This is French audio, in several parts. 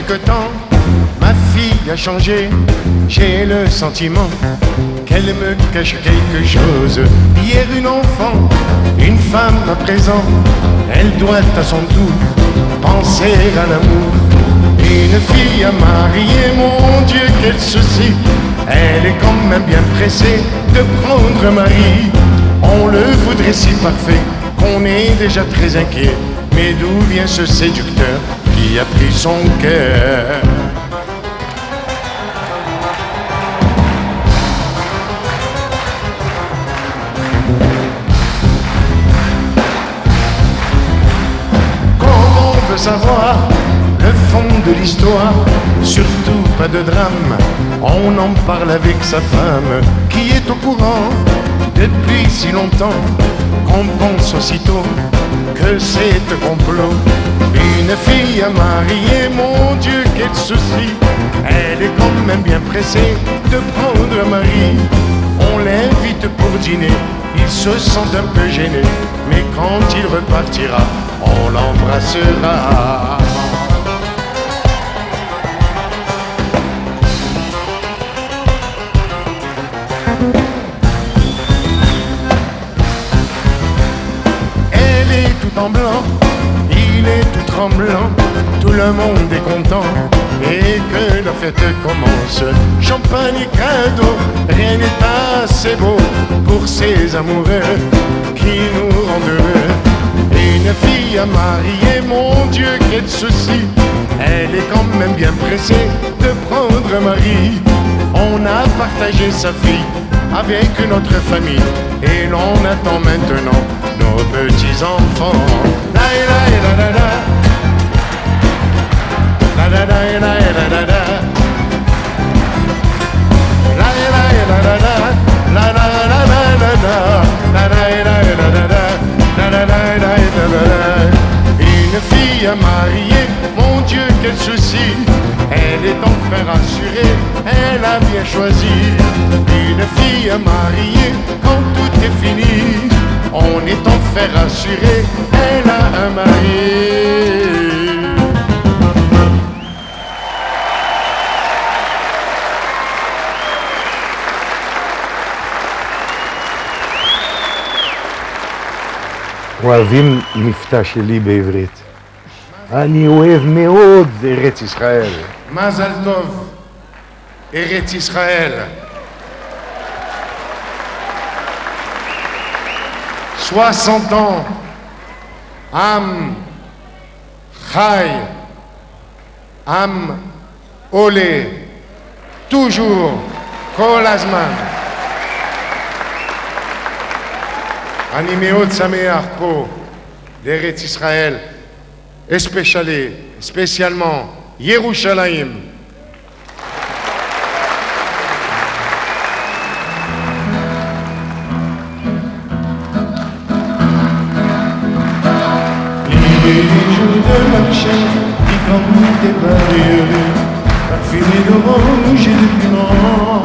quelque temps, ma fille a changé. J'ai le sentiment qu'elle me cache quelque chose. Hier une enfant, une femme à présent, elle doit à son tour penser à l'amour. Une fille à marier, mon Dieu, quel souci. Elle est quand même bien pressée de prendre un mari. On le voudrait si parfait qu'on est déjà très inquiet. Mais d'où vient ce séducteur qui a pris son cœur? Comme on veut savoir le fond de l'histoire, surtout pas de drame, on en parle avec sa femme qui est au courant depuis si longtemps qu'on pense aussitôt que c'est un complot. Une fille à marier, mon Dieu, quel souci. Elle est quand même bien pressée de prendre un mari. On l'invite pour dîner, il se sent un peu gêné, mais quand il repartira, on l'embrassera. En blanc, il est tout tremblant, tout le monde est content et que la fête commence. Champagne et cadeaux, rien n'est assez beau pour ces amoureux qui nous rendent heureux. Une fille à marier, mon Dieu, quel souci. Elle est quand même bien pressée de prendre un mari. On a partagé sa fille avec notre famille et l'on attend maintenant nos petits-enfants. La la la la la. La la la la la la la. La la la la la. La la la la la la. La la la la la la. La la la la la la. Une fille à marier, mon Dieu, quel souci. Elle est enfin rassurée, elle a bien choisi. Une fille à marier, quand tout est fini, on est enfin rassuré, elle a un mari. אוהבים מבטא שלי בעברית. אני אוהב מאוד ארץ ישראל. מזל טוב, ארץ ישראל. 60 ans, עם חי, עם עולה, toujours, כל הזמן. אני מאוד שמח פה, לארץ ישראל, spécialement, ירושלים. Les jours de marché qui campent des barrières, parfumés d'orange et de piment.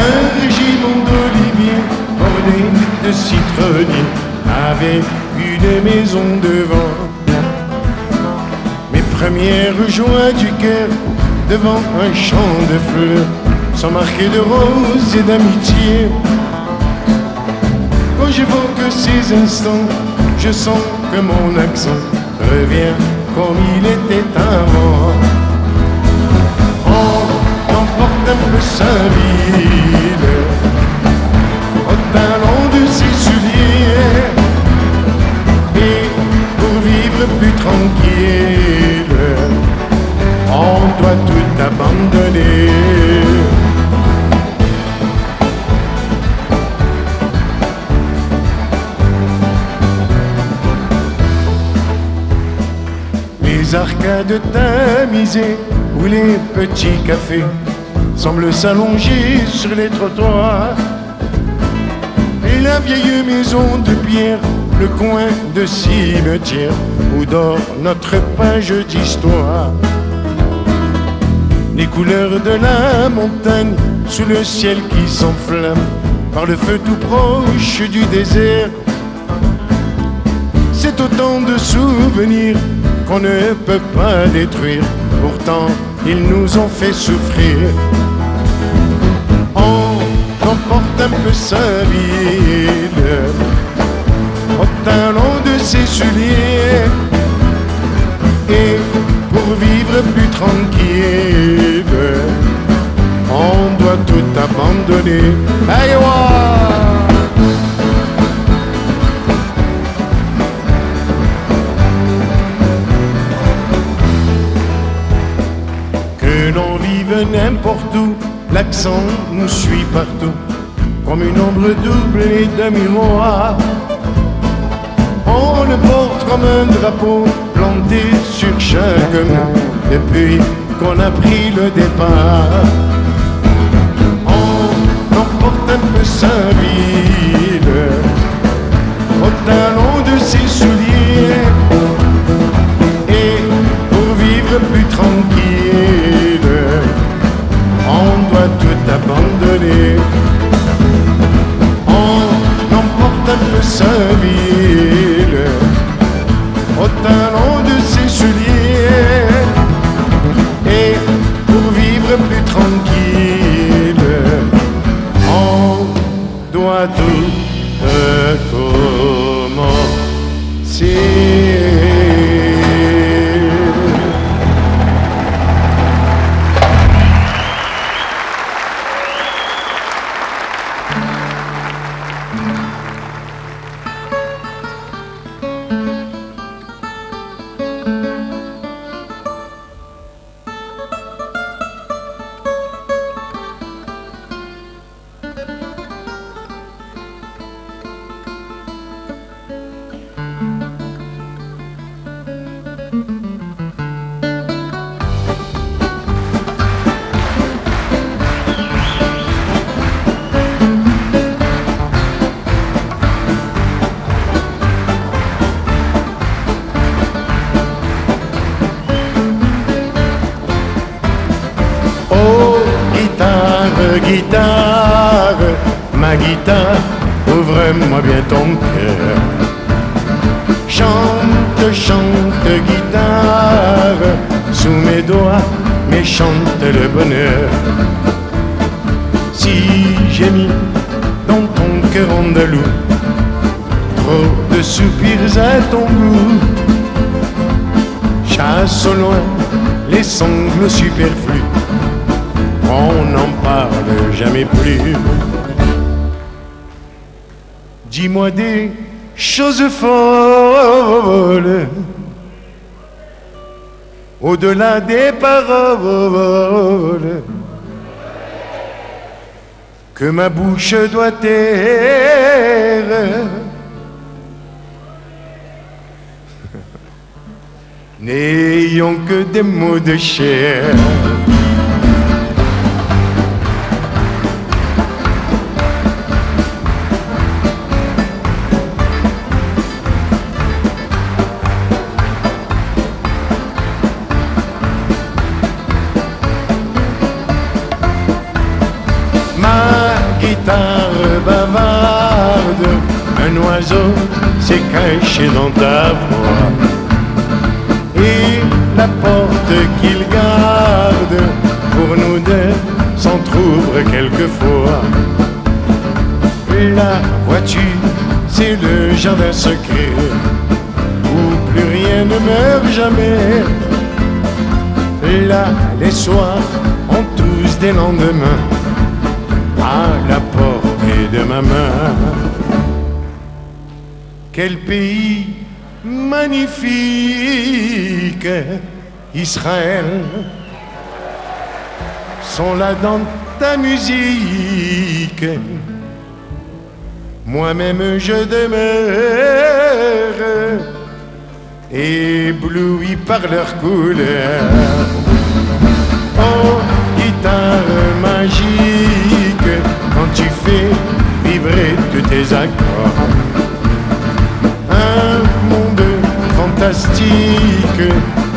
Un régiment d'oliviers bordé de citronniers avec une maison devant. Mes premières joies du cœur devant un champ de fleurs sont marquées de roses et d'amitié. Quand j'évoque ces instants, je sens que mon accent revient comme il était avant. On emporte un peu sa ville au talon de ses souliers, et pour vivre plus tranquille, on doit tout abandonner. Les arcades tamisées où les petits cafés semblent s'allonger sur les trottoirs, et la vieille maison de pierre, le coin de cimetière où dort notre page d'histoire. Les couleurs de la montagne sous le ciel qui s'enflamme par le feu tout proche du désert, c'est autant de souvenirs qu'on ne peut pas détruire. Pourtant, ils nous ont fait souffrir. On emporte un peu sa ville au talon de ses souliers. Et pour vivre plus tranquille, on doit tout abandonner. Aïe, que l'on vive n'importe où, l'accent nous suit partout, comme une ombre doublée d'un miroir. On le porte comme un drapeau planté sur chaque mot depuis qu'on a pris le départ. On emporte un peu sa ville au talon de ses souliers. Et pour vivre plus tranquille, on doit tout abandonner. On emporte un peu sa ville au talon de ses souliers. Et pour vivre plus tranquille, on doit tout recommencer. Guitare, ma guitare, ouvre-moi bien ton cœur. Chante, chante, guitare, sous mes doigts, mais chante le bonheur. Si j'ai mis dans ton cœur andalou trop de soupirs à ton goût, chasse au loin les sanglots superflus, on n'en parle jamais plus. Dis-moi des choses folles, au-delà des paroles, que ma bouche doit taire. N'ayons que des mots de chair. Guitare bavarde, un oiseau s'est caché dans ta voix, et la porte qu'il garde pour nous deux s'entr'ouvre quelquefois. La vois-tu, c'est le jardin secret où plus rien ne meurt jamais. Là, les soirs ont tous des lendemains à la portée de ma main. Quel pays magnifique, Israël, sont là dans ta musique. Moi-même je demeure ébloui par leurs couleurs. Oh, guitare magique, quand tu fais vibrer tous tes accords, un monde fantastique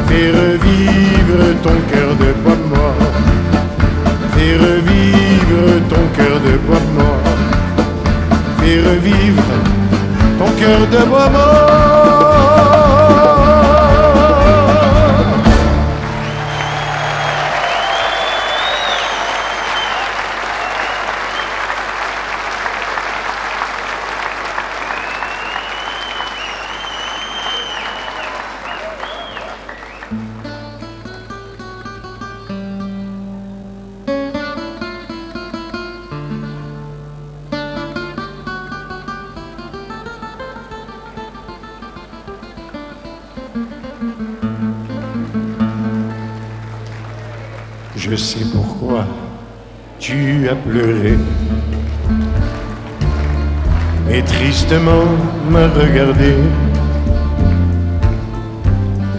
fait revivre ton cœur de bois mort, fait revivre ton cœur de bois mort, fait revivre ton cœur de bois mort. Je sais pourquoi tu as pleuré et tristement me regardé.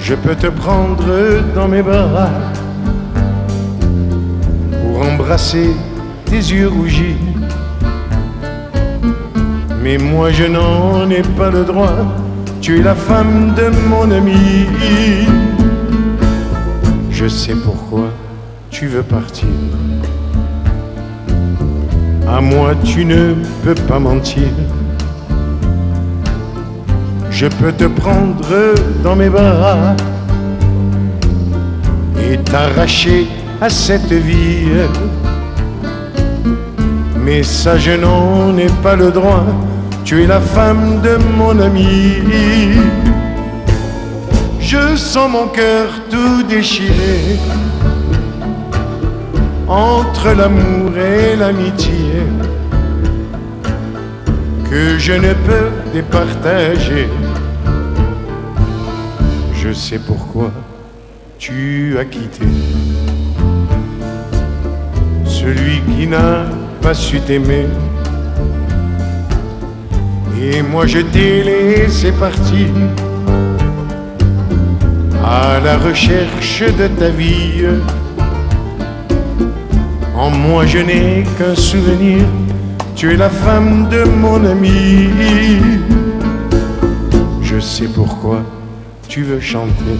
Je peux te prendre dans mes bras pour embrasser tes yeux rougis, mais moi je n'en ai pas le droit. Tu es la femme de mon ami. Je sais pourquoi tu veux partir. À moi tu ne peux pas mentir. Je peux te prendre dans mes bras et t'arracher à cette vie, mais ça je n'en ai pas le droit. Tu es la femme de mon ami. Je sens mon cœur tout déchiré entre l'amour et l'amitié que je ne peux départager. Je sais pourquoi tu as quitté celui qui n'a pas su t'aimer, et moi je t'ai laissé partir à la recherche de ta vie. En moi je n'ai qu'un souvenir. Tu es la femme de mon ami. Je sais pourquoi tu veux chanter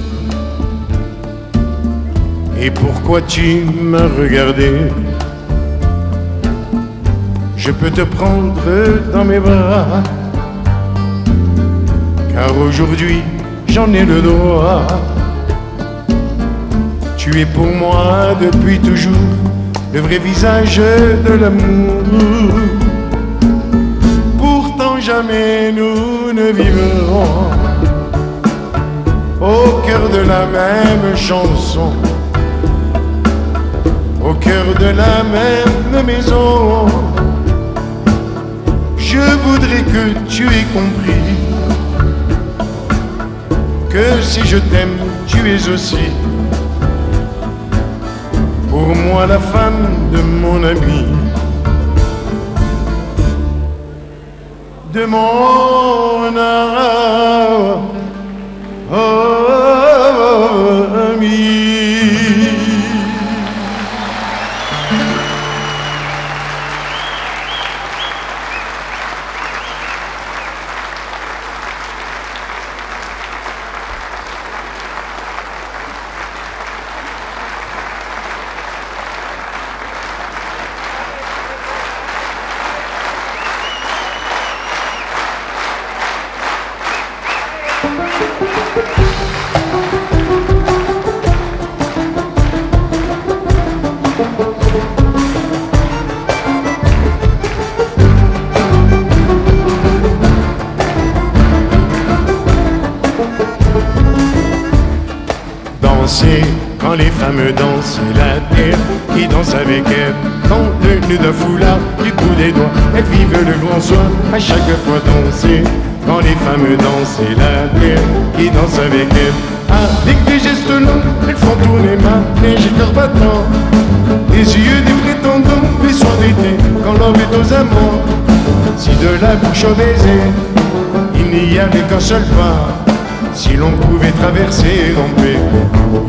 et pourquoi tu m'as regardé. Je peux te prendre dans mes bras, car aujourd'hui j'en ai le droit. Tu es pour moi depuis toujours le vrai visage de l'amour. Pourtant jamais nous ne vivrons au cœur de la même chanson, au cœur de la même maison. Je voudrais que tu aies compris que si je t'aime, tu es aussi pour moi la femme de mon ami, de mon ami. Danser, quand les femmes dansent, c'est la terre qui danse avec elles. Quand le nœud d'un foulard du bout des doigts, elles vivent le grand soir à chaque fois danser. Quand les femmes dansent, c'est la terre qui danse avec elles. Avec des gestes longs, elles font tourner manège et cœur battant. Les yeux des prétendants, les soirs d'été, quand l'homme est aux amants. Si de la bouche au baiser, il n'y avait qu'un seul pas, si l'on pouvait traverser en paix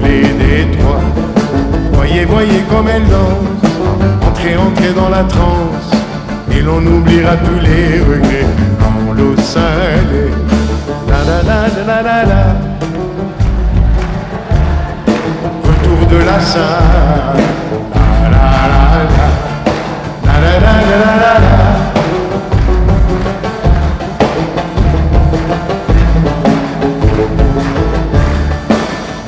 les détroits. Voyez, voyez comme elle danse, entrez, entrez dans la transe, et l'on oubliera tous les regrets dans l'eau salée. La la la la la la. Retour de la salle. La la la la. La la la la la la.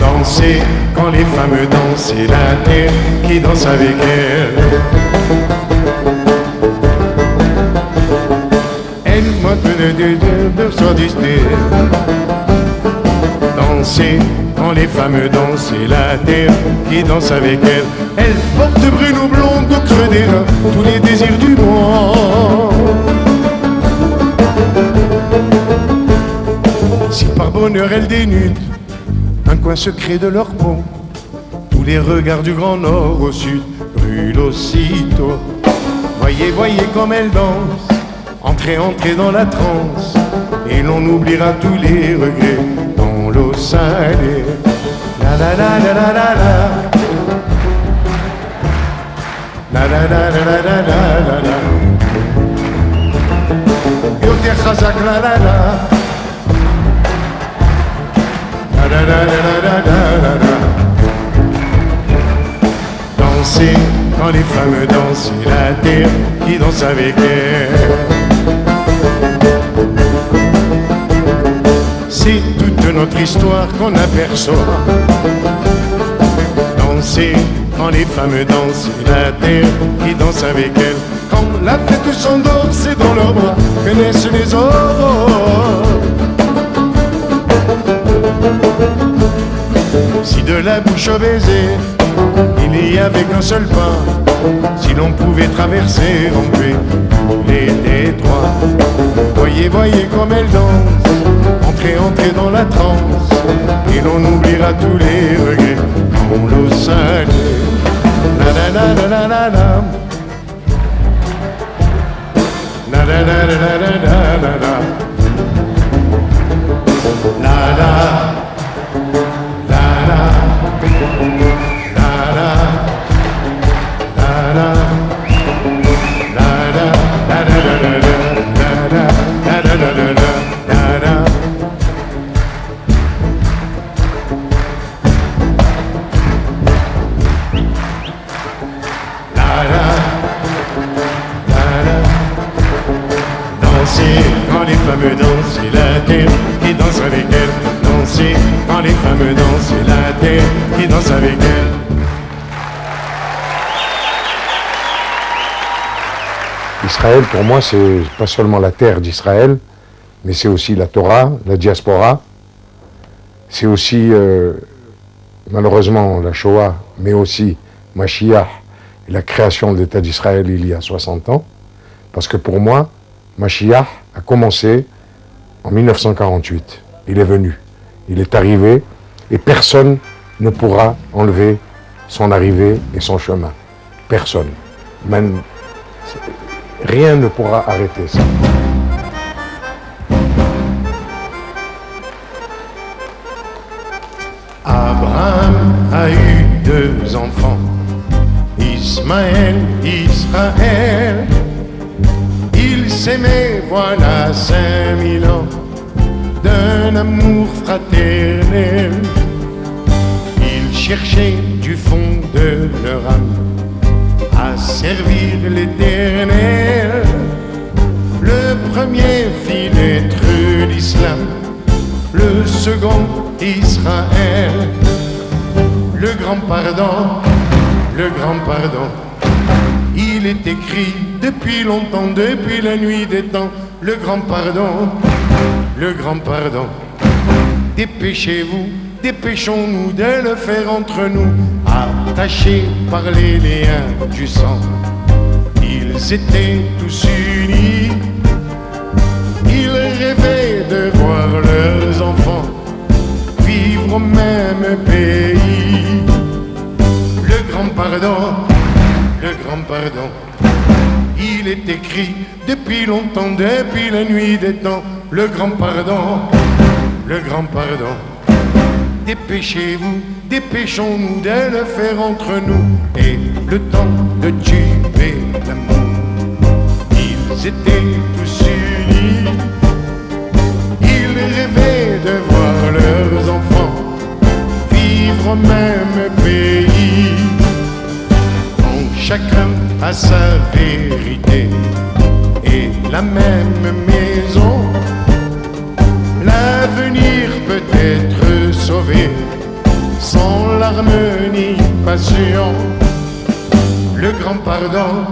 Danser, quand les femmes dansent, c'est la terre qui danse avec elles. Elle monte de son style. Danser, quand les femmes dansent, c'est la terre qui danse avec elles. Elle porte brune ou blonde au creux des reins tous les désirs du monde. Si par bonheur elle dénude un coin secret de leur peau, tous les regards du Grand Nord au sud brûlent aussitôt. Voyez, voyez comme elle danse, entrez, entrez dans la transe, et l'on oubliera tous les regrets dans l'eau salée. La la la la la la la. La la la la la la la la. Yoter Khazak la la la. La la la la la la la. Danser quand les femmes dansent, c'est la terre qui danse avec elle. C'est toute notre histoire qu'on aperçoit. Danser quand les femmes dansent, c'est la terre qui danse avec elles. Quand la fête s'endort, c'est dans leurs bras que naissent les aurores. Si de la bouche au baiser, il y avait qu'un seul pas, si l'on pouvait traverser en paix les détroits. Voyez, voyez comme elle danse, entrez, entrez dans la transe, et l'on oubliera tous les regrets dans l'eau salée. La la la la la la la. La la la la la la la la. La la. La la. La la. La la. La la. La la la la la. La la la la la. Quand les femmes dansent, c'est la terre qui danse avec elles. Danser quand les femmes dansent, c'est la terre qui danse avec elles. Israël, pour moi, c'est pas seulement la terre d'Israël, mais c'est aussi la Torah, la diaspora. C'est aussi, malheureusement, la Shoah, mais aussi Mashiach et la création de l'État d'Israël il y a 60 ans. Parce que pour moi, Mashiach a commencé en 1948. Il est venu, il est arrivé, et personne ne pourra enlever son arrivée et son chemin. Personne. Même, rien ne pourra arrêter ça. Abraham a eu 2 enfants, Ismaël, Israël. Ils s'aimaient, voilà 5000 ans, d'un amour fraternel. Ils cherchaient du fond de leur âme à servir l'Éternel. Le premier fit naître l'islam, le second Israël. Le grand pardon, le grand pardon, il est écrit depuis longtemps, depuis la nuit des temps. Le grand pardon, le grand pardon. Dépêchez-vous, dépêchons-nous de le faire entre nous, attachés par les liens du sang. Ils étaient tous unis, ils rêvaient de voir leurs enfants vivre au même pays. Le grand pardon, le grand pardon, il est écrit depuis longtemps, depuis la nuit des temps. Le grand pardon, le grand pardon. Dépêchez-vous, dépêchons-nous de le faire entre nous. Et le temps de tuer l'amour, ils étaient tous unis. Ils rêvaient de voir leurs enfants vivre au même pays. Chacun a sa vérité et la même maison. L'avenir peut être sauvé sans larmes ni passion. Le grand pardon,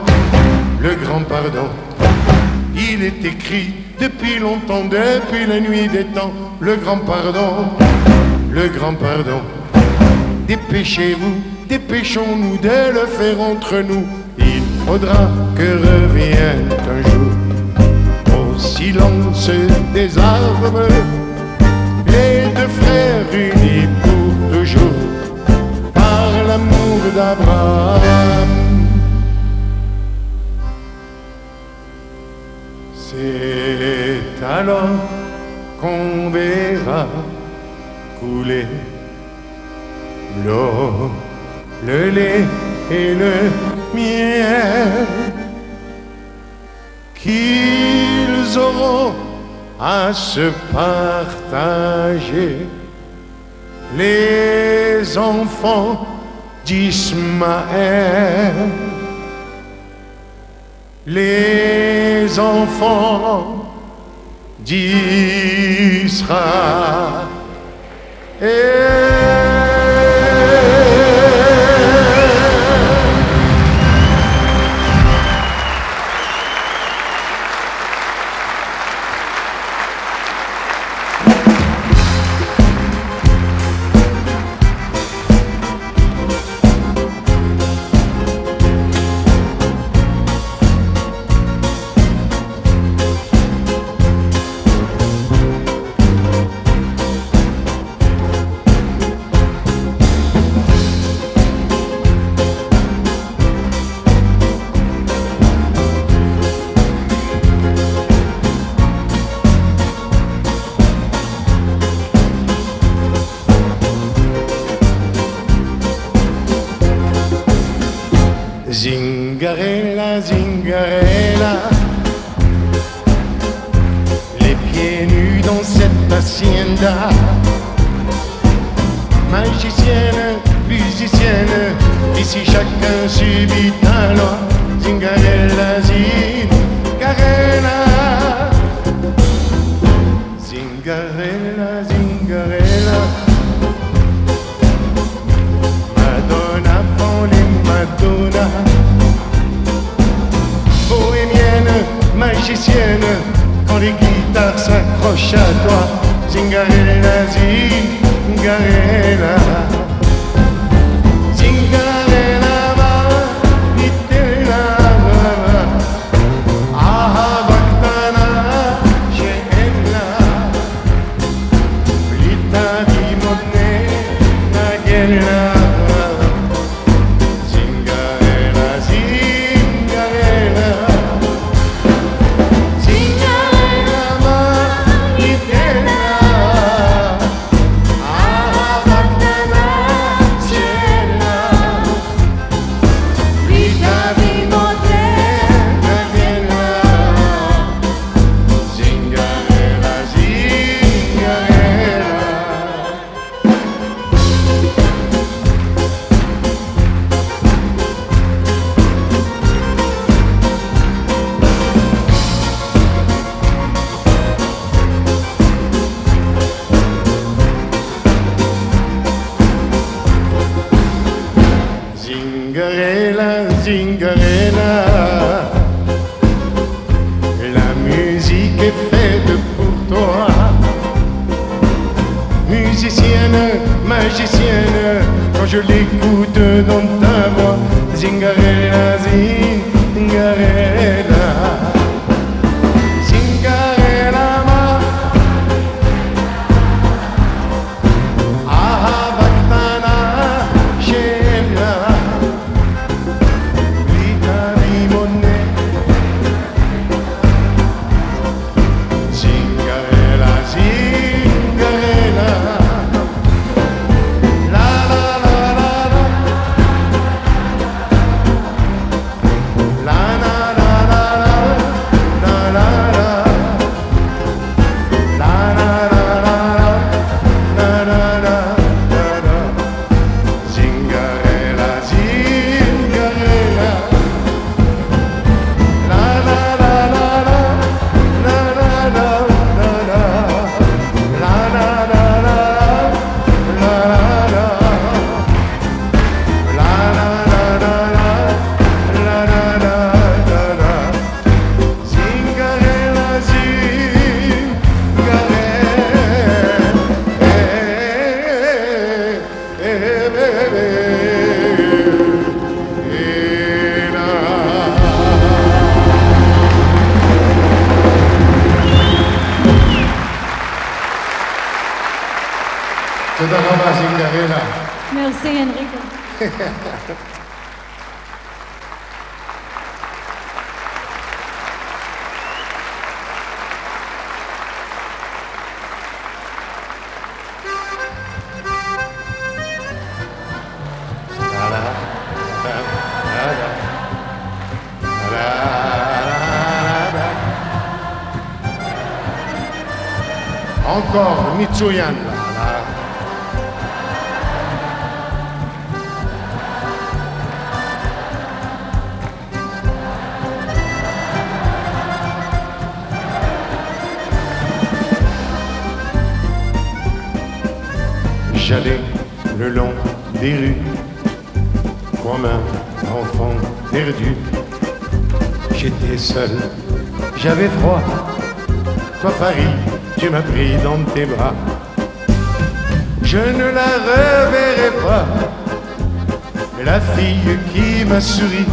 le grand pardon, il est écrit depuis longtemps, depuis la nuit des temps. Le grand pardon, le grand pardon. Dépêchez-vous, dépêchons-nous de le faire entre nous. Il faudra que revienne un jour, au silence des arbres, les 2 frères unis pour toujours, par l'amour d'Abraham. C'est alors qu'on verra couler l'eau, le lait et le miel qu'ils auront à se partager, les enfants d'Ismaël, les enfants d'Israël. Zingarella, zingarella, les pieds nus dans cette hacienda. Magicienne, musicienne, ici chacun subit un loi. Zingarella, zingarella, zingarella, zingarella. Madonna, prends les Madonna. Bohémienne, magicienne, quand les guitares s'accrochent à toi. Zingarella, zingarella. Zingarella, vanitella, ahabaktana, she'ella. Blita dimone, nagella. Zingarella, zingarella, la musique est faite pour toi. Musicienne, magicienne, quand je l'écoute dans ta voix. Zingarella, zingarella, zingarella, ma ahabaktana, she'ella. Merci Enrico. la, la. Encore Mitsuyan. J'allais le long des rues comme un enfant perdu. J'étais seul, j'avais froid. Toi Paris, tu m'as pris dans tes bras. Je ne la reverrai pas, la fille qui m'a souri.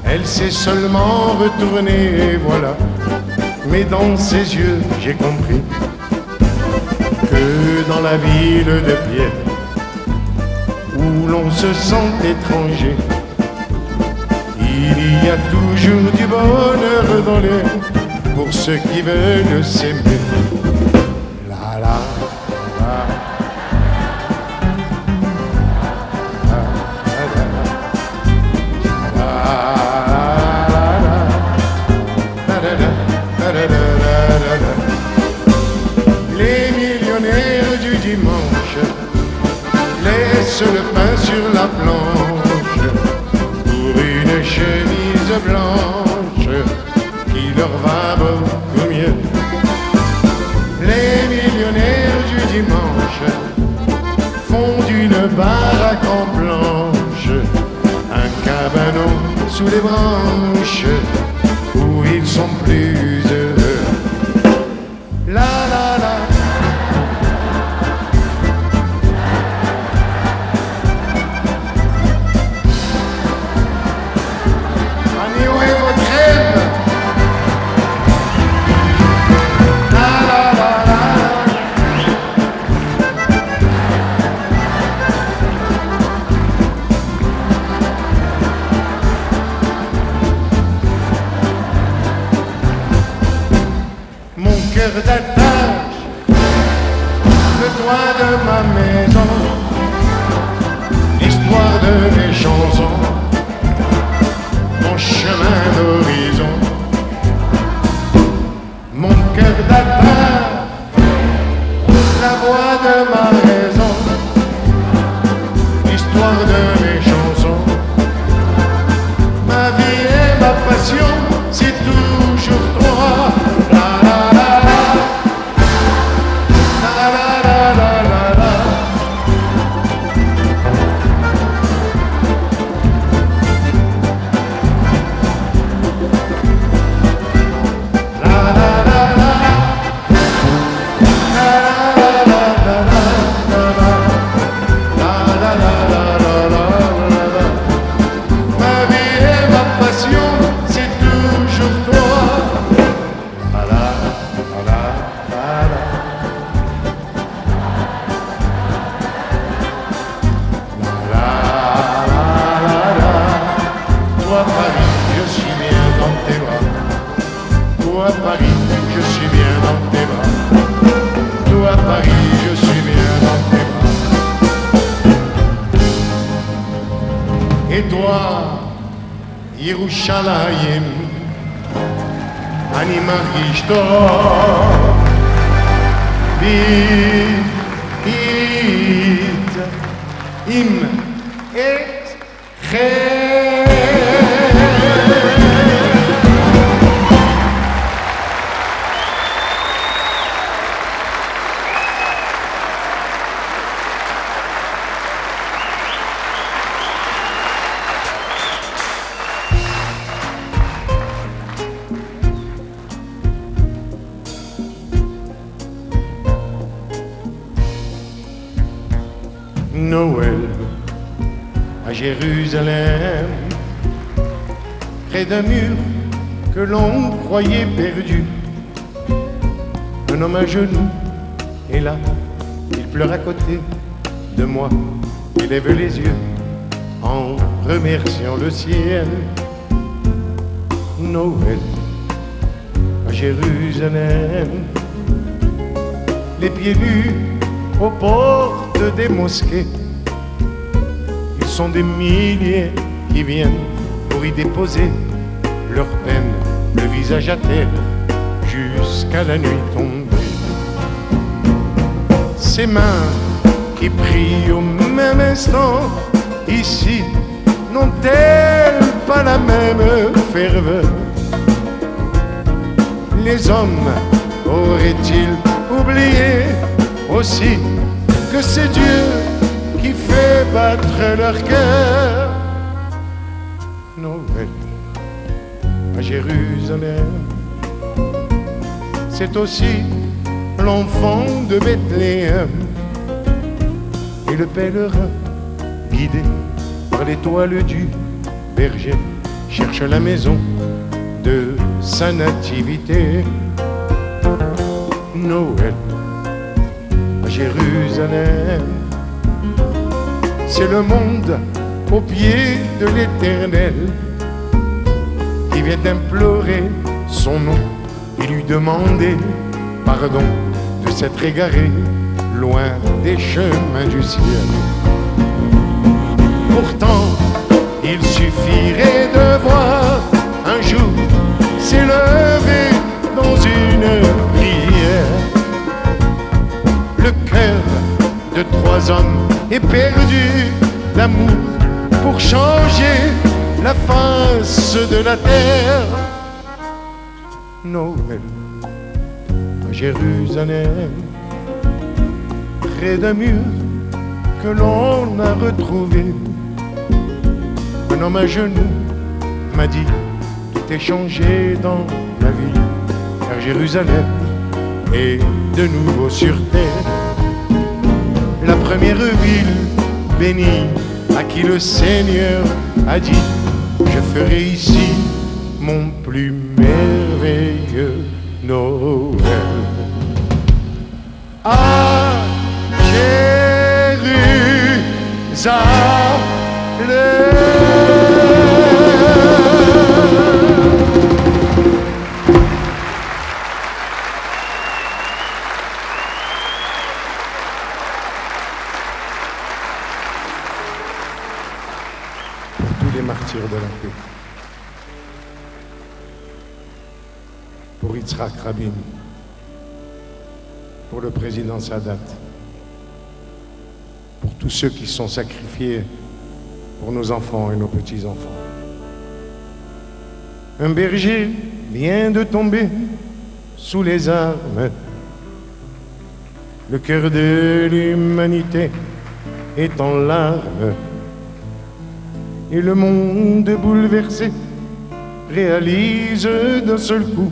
Elle s'est seulement retournée, voilà. Mais dans ses yeux, j'ai compris que dans la ville de pierre, où l'on se sent étranger, il y a toujours du bonheur dans l'air pour ceux qui veulent s'aimer. La la la laisse le pain sur la planche pour une chemise blanche qui leur va beaucoup mieux. Les millionnaires du dimanche font d'une baraque en planche un cabanon sous les branches où ils sont plus heureux. La la la. D'attache, le toit de ma maison, l'histoire de mes chansons, mon chemin d'horizon. Mon cœur d'attache, la voix de ma raison, l'histoire de mes chansons. Ma vie et ma passion, c'est toujours toi. Et toi, Yerushalayim, אני מרגיש טוב, ביט עם אתכם. Noël à Jérusalem, près d'un mur que l'on croyait perdu. Un homme à genoux est là, il pleure à côté de moi. Il lève les yeux en remerciant le ciel. Noël à Jérusalem, les pieds nus aux portes des mosquées. Ils sont des milliers qui viennent pour pour y déposer leur peine, le visage à terre, jusqu'à la nuit tombée. Ces mains qui prient au même instant, ici, n'ont-elles pas la même ferveur? Les hommes auraient-ils oublié aussi que c'est Dieu qui fait battre leur cœur? Noël à Jérusalem, c'est aussi l'enfant de Bethléem et le pèlerin guidé par l'étoile du berger cherche la maison de sa nativité. Noël à Jérusalem, c'est le monde au pied de l'Éternel qui vient implorer son nom et lui demander pardon de s'être égaré loin des chemins du ciel. Pourtant, il suffirait de voir un jour s'élever dans une prière le cœur de trois hommes éperdus d'amour pour changer la face de la terre. Noël à Jérusalem, près d'un mur que l'on a retrouvé, un homme à genoux m'a dit: tout est changé dans ma vie, car Jérusalem est de nouveau sur terre. La première ville bénie à qui le Seigneur a dit: je ferai ici mon plus merveilleux Noël. À Jérusalem. Les martyrs de la paix, pour Yitzhak Rabin, pour le président Sadat, pour tous ceux qui sont sacrifiés pour nos enfants et nos petits-enfants. Un berger vient de tomber sous les armes. Le cœur de l'humanité est en larmes. Et le monde bouleversé réalise d'un seul coup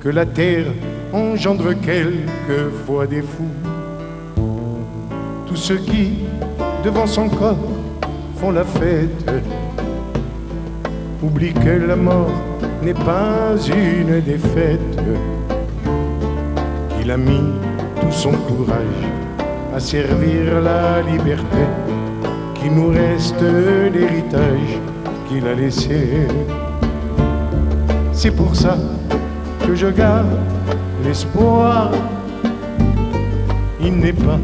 que la terre engendre quelquefois des fous. Tous ceux qui, devant son corps, font la fête, oublient que la mort n'est pas une défaite, qu'il a mis tout son courage à servir la liberté, qu'il nous reste l'héritage qu'il a laissé. C'est pour ça que je garde l'espoir. Il n'est pas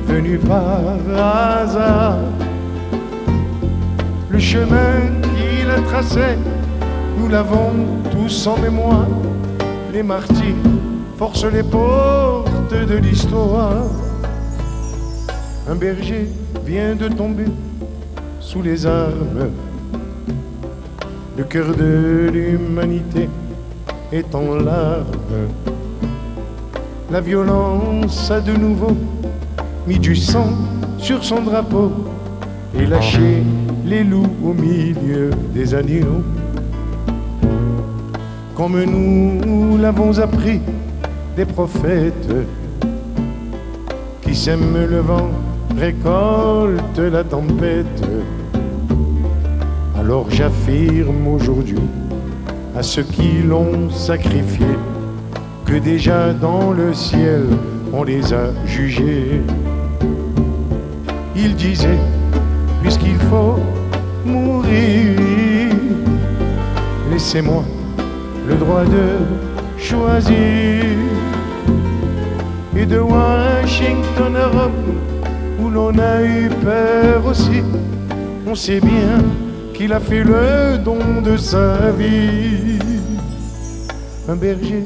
venu par hasard. Le chemin qu'il a tracé, nous l'avons tous en mémoire. Les martyrs forcent les portes de l'histoire. Un berger vient de tomber sous les armes. Le cœur de l'humanité est en larmes. La violence a de nouveau mis du sang sur son drapeau et lâché les loups au milieu des agneaux. Comme nous l'avons appris des prophètes, qui sèment le vent récolte la tempête. Alors j'affirme aujourd'hui à ceux qui l'ont sacrifié que déjà dans le ciel on les a jugés. Il disait, puisqu'il faut mourir, laissez-moi le droit de choisir. Et de Washington à Rome, où l'on a eu peur aussi, on sait bien qu'il a fait le don de sa vie. Un berger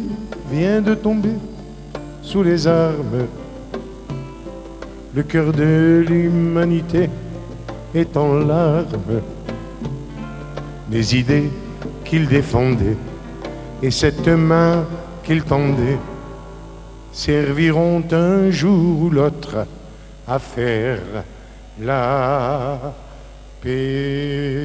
vient de tomber sous les armes. Le cœur de l'humanité est en larmes. Les idées qu'il défendait et cette main qu'il tendait serviront un jour ou l'autre à faire la paix.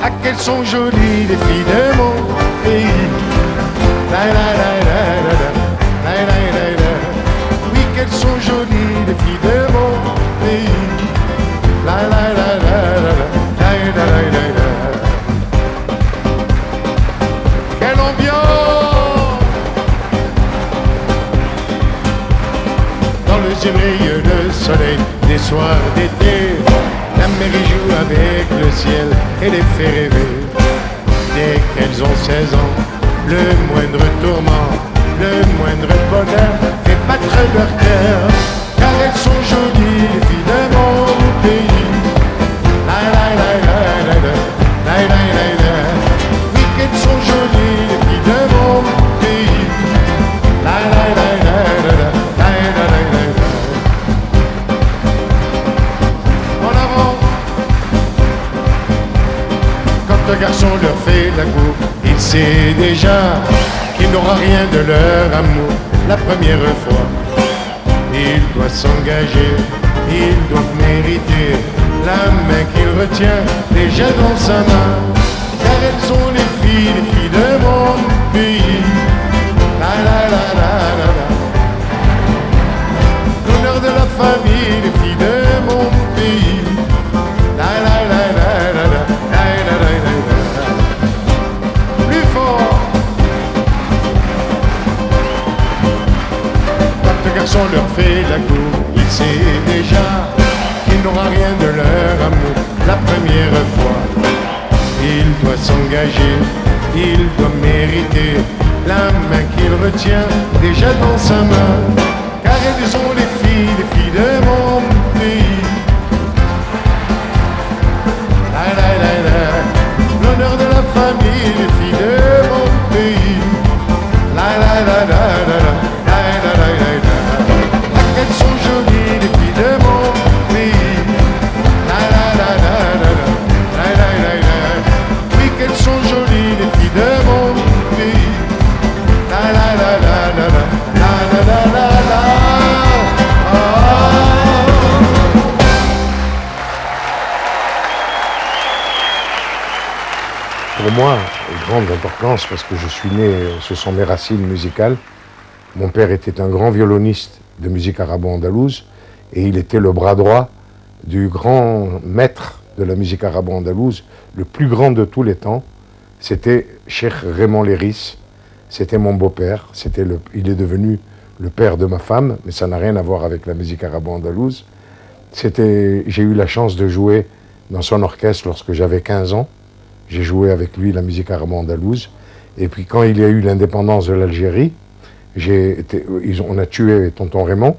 Ah, qu'elles sont jolies les filles de mon pays. La la la la la la la la la la. Oui, qu'elles sont jolies les filles de mon pays. La la la la la la la la la la. Quelle ambiance dans le zébrille, le soleil des soirs d'été. La mer y joue avec le ciel et les fait rêver. Dès qu'elles ont 16 ans, le moindre tourment, le moindre bonheur fait battre leur cœur. Car elles sont jolies, les filles de mon pays. La la la la la la la la la la. Oui, qu'elles sont jolies, les filles de mon pays. La la la la la la la la la la. Quand un garçon leur fait la cour, il sait déjà qu'il n'aura rien de leur amour la première fois. Il doit s'engager, il doit mériter la main qu'il retient déjà dans sa main. Car elles sont les filles de mon pays. La la la la la la. L'honneur de la famille, les filles de mon pays. La la la la la la. Garçon leur fait la cour, il sait déjà qu'il n'aura rien de leur amour la première fois. Il doit s'engager, il doit mériter la main qu'il retient déjà dans sa main. Car elles sont les filles de mon pays. La la la la, l'honneur de la famille, les filles de mon pays. La la la la la la, la la la la la. Elles sont jolies, les filles de mon pays. La la la la la la la la la. Oui, qu'elles sont jolies, les filles de mon pays. La la la la la la la la la la. Pour moi, grande importance parce que je suis né, ce sont mes racines musicales. Mon père était un grand violoniste de musique arabo-andalouse et il était le bras droit du grand maître de la musique arabo-andalouse, le plus grand de tous les temps. C'était Cheikh Raymond Léris, c'était mon beau-père, il est devenu le père de ma femme, mais ça n'a rien à voir avec la musique arabo-andalouse. J'ai eu la chance de jouer dans son orchestre lorsque j'avais 15 ans. J'ai joué avec lui la musique arabo-andalouse. Et puis quand il y a eu l'indépendance de l'Algérie, on a tué tonton Raymond.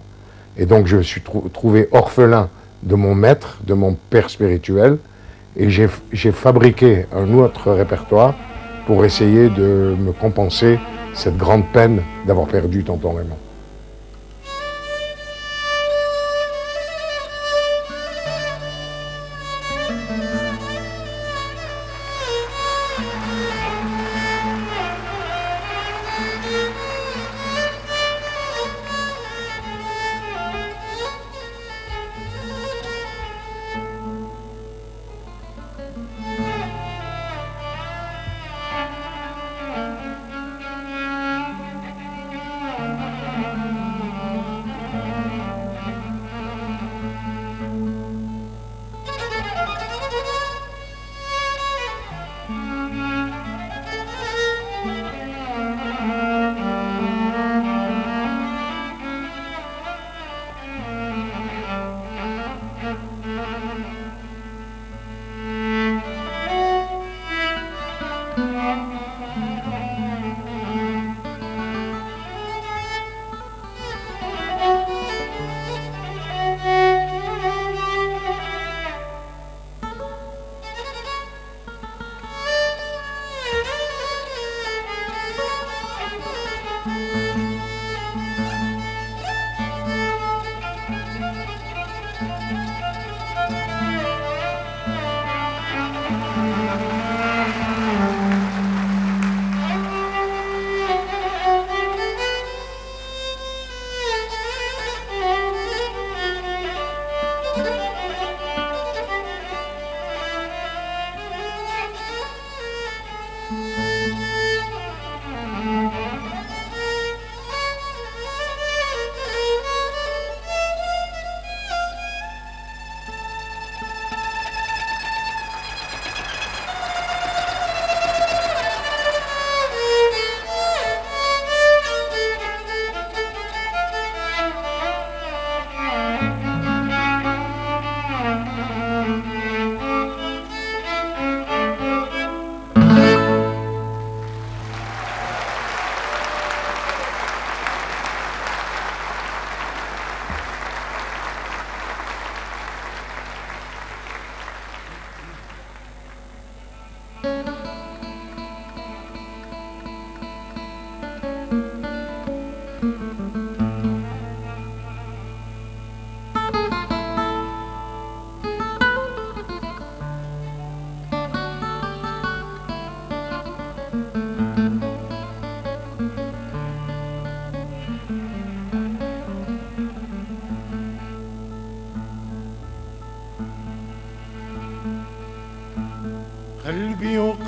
Et donc je me suis trouvé orphelin de mon maître, de mon père spirituel. Et j'ai fabriqué un autre répertoire pour essayer de me compenser cette grande peine d'avoir perdu tonton Raymond.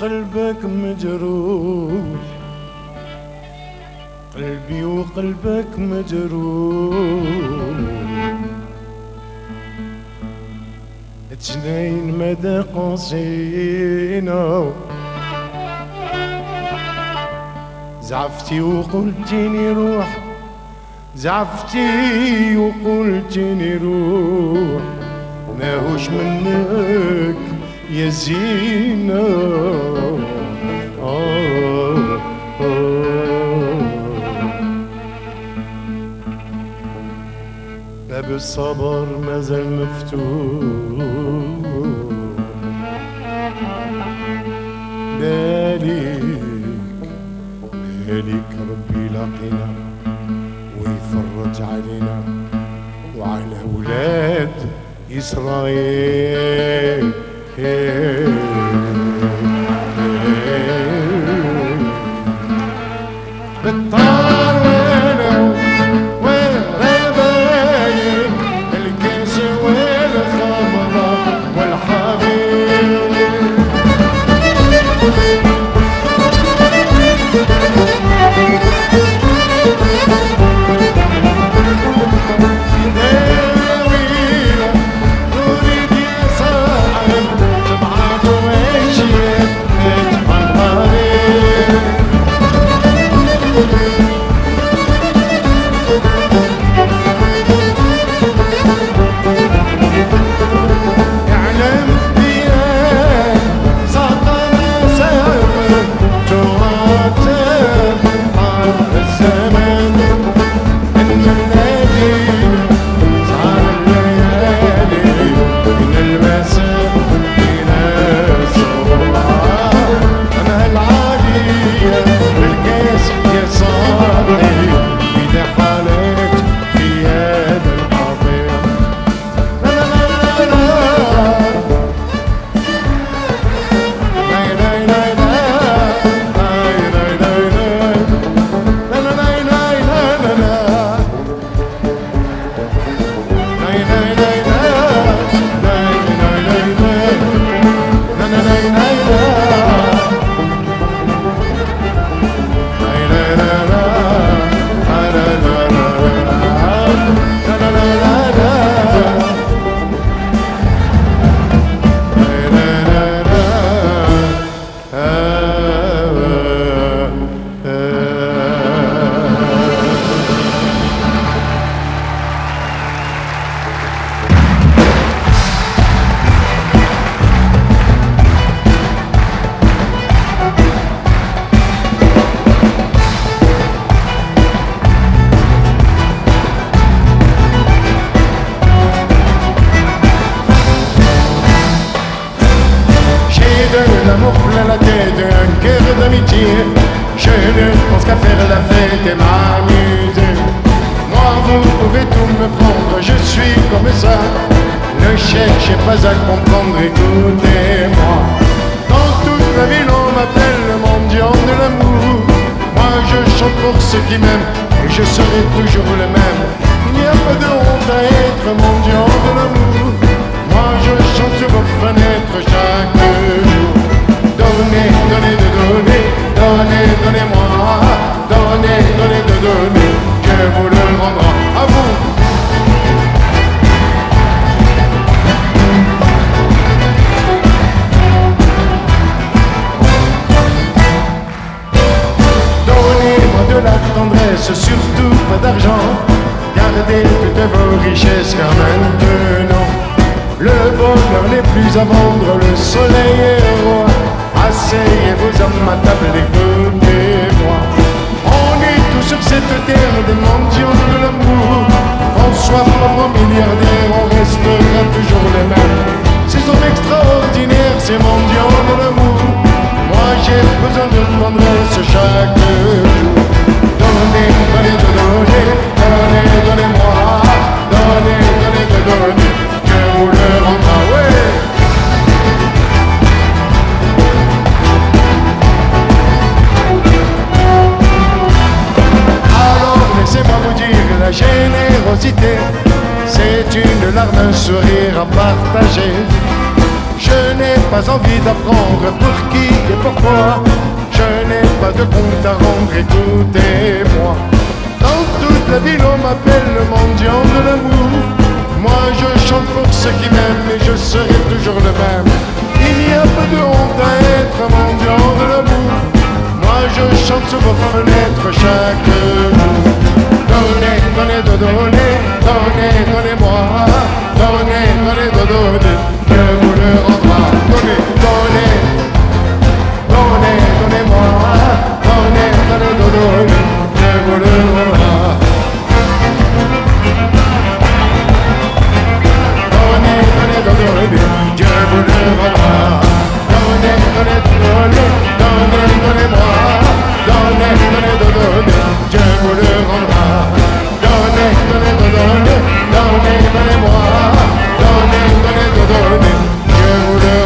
وقلبك مجروح، قلبي وقلبك مجروح، اثنين مدى قصينا، زعفتي وقلتيني روح، زعفتي وقلتيني روح، ماهوش منك يا زينة. باب الصبر مازال مفتوح، بالك ربي لاقينا ويفرج علينا وعلى أولاد إسرائيل. بالطار والربايب، الكاس والخمرة والحبيب، je ne pense qu'à faire la fête et m'amuser. Moi, vous pouvez tout me prendre, je suis comme ça. Ne cherchez pas à comprendre, écoutez-moi. Dans toute la ville, on m'appelle le mendiant de l'amour. Moi, je chante pour ceux qui m'aiment, et je serai toujours le même. Il n'y a pas de honte à être mendiant de l'amour. Moi, je chante sur vos fenêtres chaque jour. Donnez, donnez de donner, donnez, donnez-moi. Donnez, donnez de donner, Dieu vous le rendra à vous. Donnez-moi de la tendresse, surtout pas d'argent. Gardez toutes vos richesses car maintenant le bonheur n'est plus à vendre, le soleil est roi. Asseyez-vous à ma table, écoutez-moi. On est tous sur cette terre des mendiants de l'amour. Qu'on soit pauvre ou milliardaire, on restera toujours les mêmes. Ces hommes extraordinaires, ces mendiants de l'amour. Moi j'ai besoin de tendresse chaque jour. Donnez, donnez de donner, donnez, donnez-moi. Donnez, donnez de donner, que vous le rendra, ouais. Laissez-moi vous dire, la générosité, c'est une larme, un sourire à partager. Je Je n'ai pas envie d'apprendre pour qui et pourquoi. Je n'ai pas de compte à rendre, écoutez-moi. Dans toute la ville on m'appelle le mendiant de l'amour. Moi je chante pour ceux qui m'aiment et je serai toujours le même. Il n'y a pas de honte à être un mendiant de l'amour. Moi je chante sur vos fenêtres chaque jour. Donnez, donnez, donnez, donnez, donnez-moi. Donnez, donnez, donnez, je vous le rendrai. Donnez, donnez, donnez, donnez-moi. Donnez, donnez, donnez, je vous le rendrai. Donnez, donnez, donnez, je vous le rendrai. Donnez, donnez, donnez, donnez, donnez-moi. Donnez, donnez, donnez, je vous le rendrai. Donnez, donnez, donnez, donnez, donnez-moi. Donnez, donnez, donnez, je vous le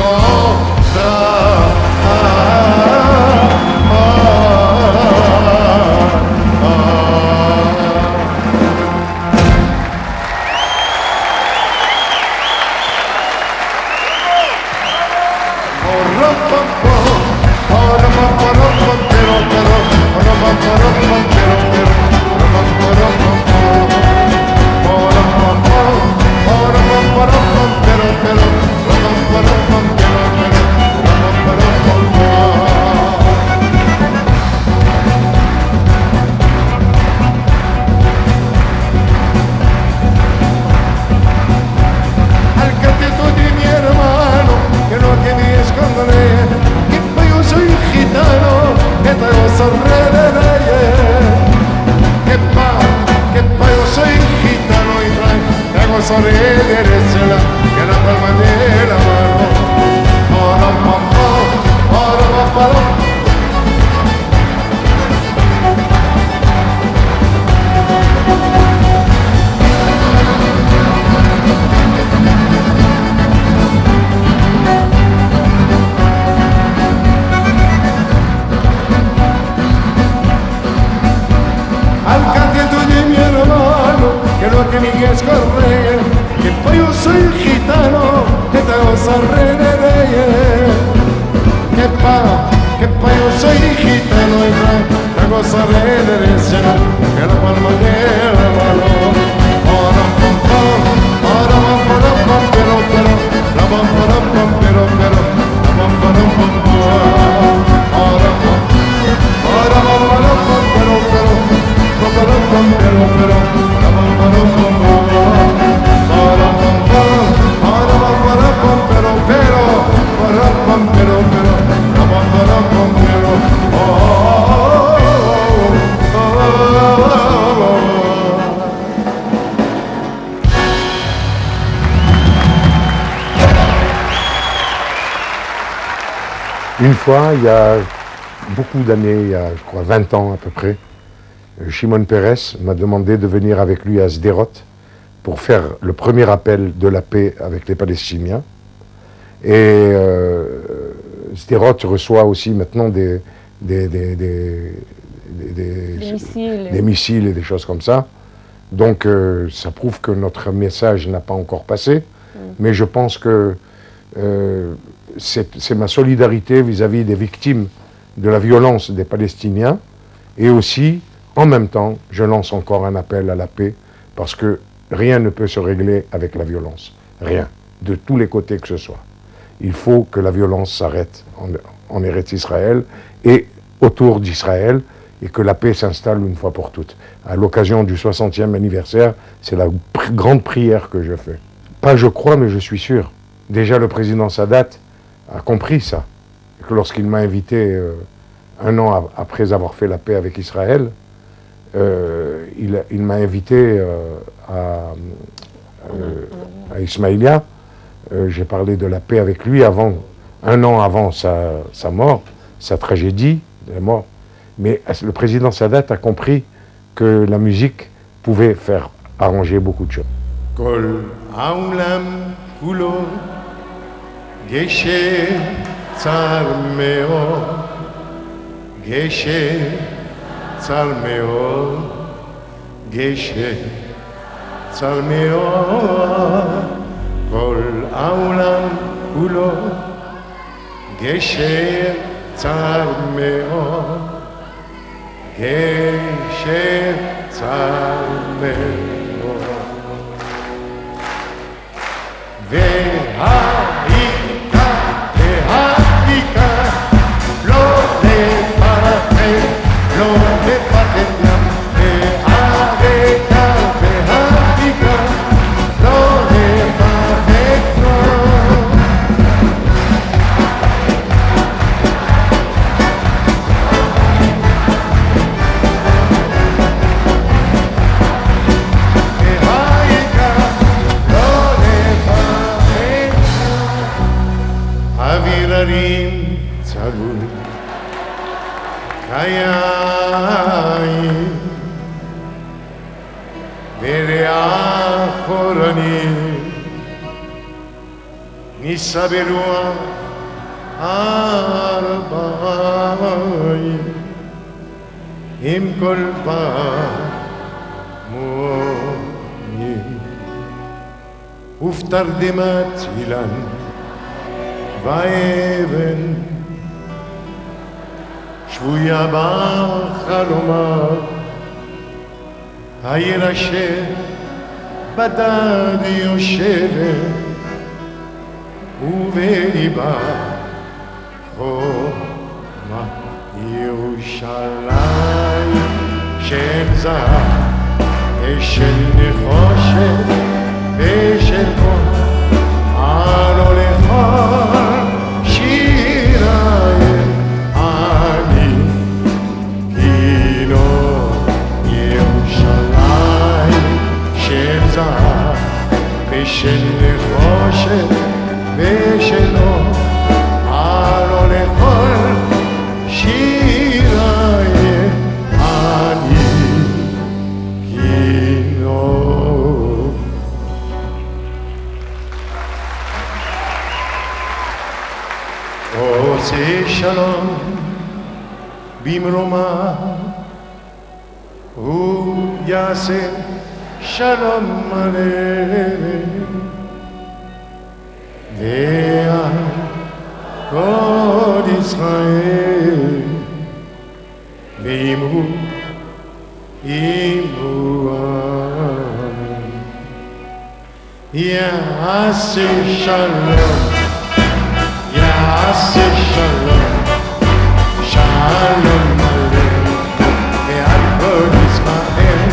Une fois, il y a beaucoup d'années, il y a, je crois, 20 ans à peu près, Shimon Peres m'a demandé de venir avec lui à Sderot pour faire le premier appel de la paix avec les Palestiniens. Et Sderot reçoit aussi maintenant des missiles et des choses comme ça. Donc ça prouve que notre message n'a pas encore passé. Mais je pense que c'est ma solidarité vis-à-vis des victimes de la violence des Palestiniens. Et aussi, en même temps, je lance encore un appel à la paix, parce que rien ne peut se régler avec la violence. Rien. De tous les côtés que ce soit. Il faut que la violence s'arrête en Eretz Israël et autour d'Israël, et que la paix s'installe une fois pour toutes. À l'occasion du 60e anniversaire, c'est la grande prière que je fais. Pas je crois, mais je suis sûr. Déjà, le président Sadat a compris ça. Que lorsqu'il m'a invité, un an après avoir fait la paix avec Israël, il m'a invité à Ismaïlia. J'ai parlé de la paix avec lui un an avant sa mort, sa tragédie, la mort. Mais le président Sadat a compris que la musique pouvait faire arranger beaucoup de choses. Kol העולם כולו גשם צר מאוד, גשם צר מאוד, גשם צר מאוד. כל העולם כולו גשר צר מאוד, גשר צר מאוד. והעיקר, והעיקר, לא לפחד, לא לפחד ים. והעיקר, והעיקר, לא לפחד כלום. אוויררים צלול כיין וריח חורני נישא ברוח ארבעים עם כל פעמונים ופתרדמת אילן ואבן שבויה בחלומות העיר אשר בדד יושבת ובליבה חומה ירושלים של זהב ושל נחושת ושל כוח הלא לכל שיריים אני גינו ירושלים של זהב ושל נחושת ושל אור הלא לכל שיריים אני גינו. עושה שלום במרומה הוא יעשה שלום עליהם ועל כל ישראל ואמרו אמן יעשה שלום יעשה שלום, שלום עליהם ועל כל ישראל.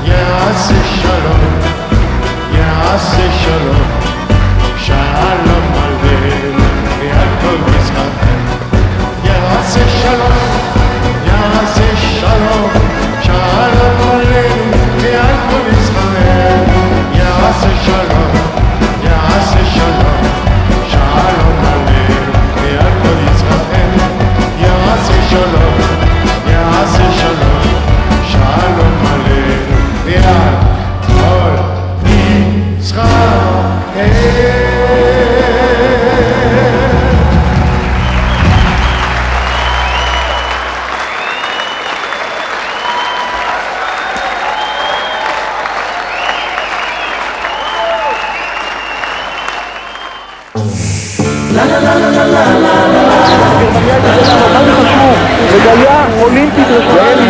יעשה שלום, יעשה שלום, שלום עליהם ועל כל ישראל. יעשה שלום, יעשה שלום, שלום עליהם ועל כל ישראל. יעשה שלום, יעשה שלום, שלום עליהם ועל כל ישראל. יעשה שלום, יעשה שלום, שלום עליהם ועל כל ישראל. מדליה אולימפית רשומה